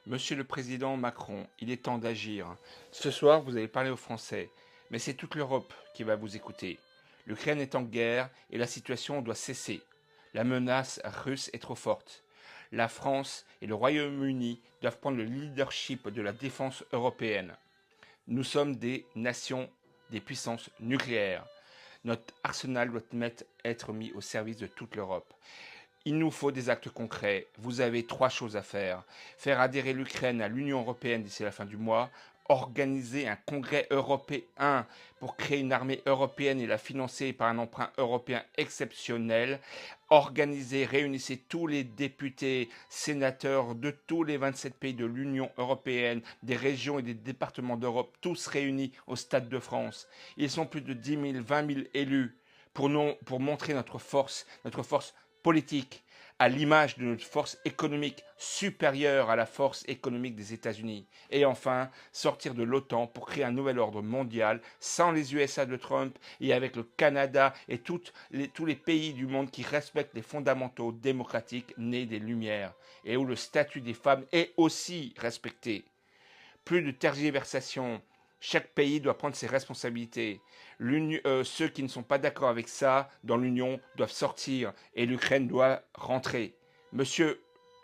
Monsieur le Président Macron, il est temps d'agir. Ce soir, vous allez parler aux Français, mais c'est toute l'Europe qui va vous écouter. L'Ukraine est en guerre et la situation doit cesser. La menace russe est trop forte. La France et le Royaume-Uni doivent prendre le leadership de la défense européenne. Nous sommes des nations, des puissances nucléaires. Notre arsenal doit être mis au service de toute l'Europe. Il nous faut des actes concrets. Vous avez trois choses à faire. Faire adhérer l'Ukraine à l'Union européenne d'ici la fin du mois, organiser un congrès européen pour créer une armée européenne et la financer par un emprunt européen exceptionnel, organiser, réunissez tous les députés, sénateurs de tous les 27 pays de l'Union européenne, des régions et des départements d'Europe, tous réunis au Stade de France. Ils sont plus de 10 000, 20 000 élus pour montrer notre force politique, à l'image de notre force économique supérieure à la force économique des États-Unis. Et enfin, sortir de l'OTAN pour créer un nouvel ordre mondial sans les USA de Trump et avec le Canada et tous les pays du monde qui respectent les fondamentaux démocratiques nés des Lumières et où le statut des femmes est aussi respecté. Plus de tergiversation. Chaque pays doit prendre ses responsabilités. Ceux qui ne sont pas d'accord avec ça dans l'Union doivent sortir et l'Ukraine doit rentrer. Monsieur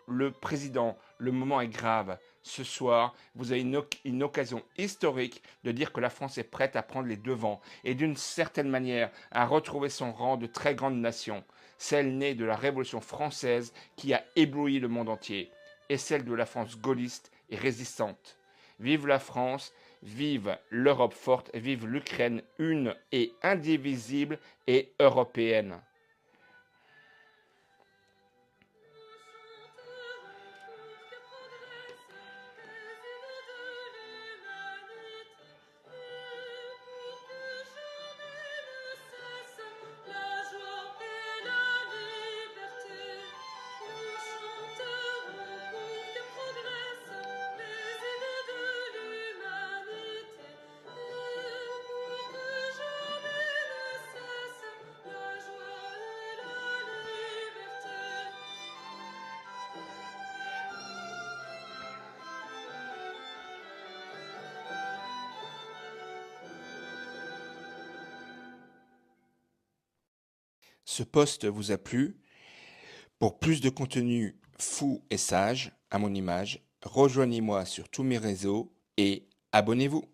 le Président, le moment est grave. Ce soir, vous avez une occasion historique de dire que la France est prête à prendre les devants et d'une certaine manière à retrouver son rang de très grande nation, celle née de la Révolution française qui a ébloui le monde entier, et celle de la France gaulliste et résistante. Vive la France, vive l'Europe forte, vive l'Ukraine une et indivisible et européenne. Ce post vous a plu? Pour plus de contenu fou et sage, à mon image, rejoignez-moi sur tous mes réseaux et abonnez-vous.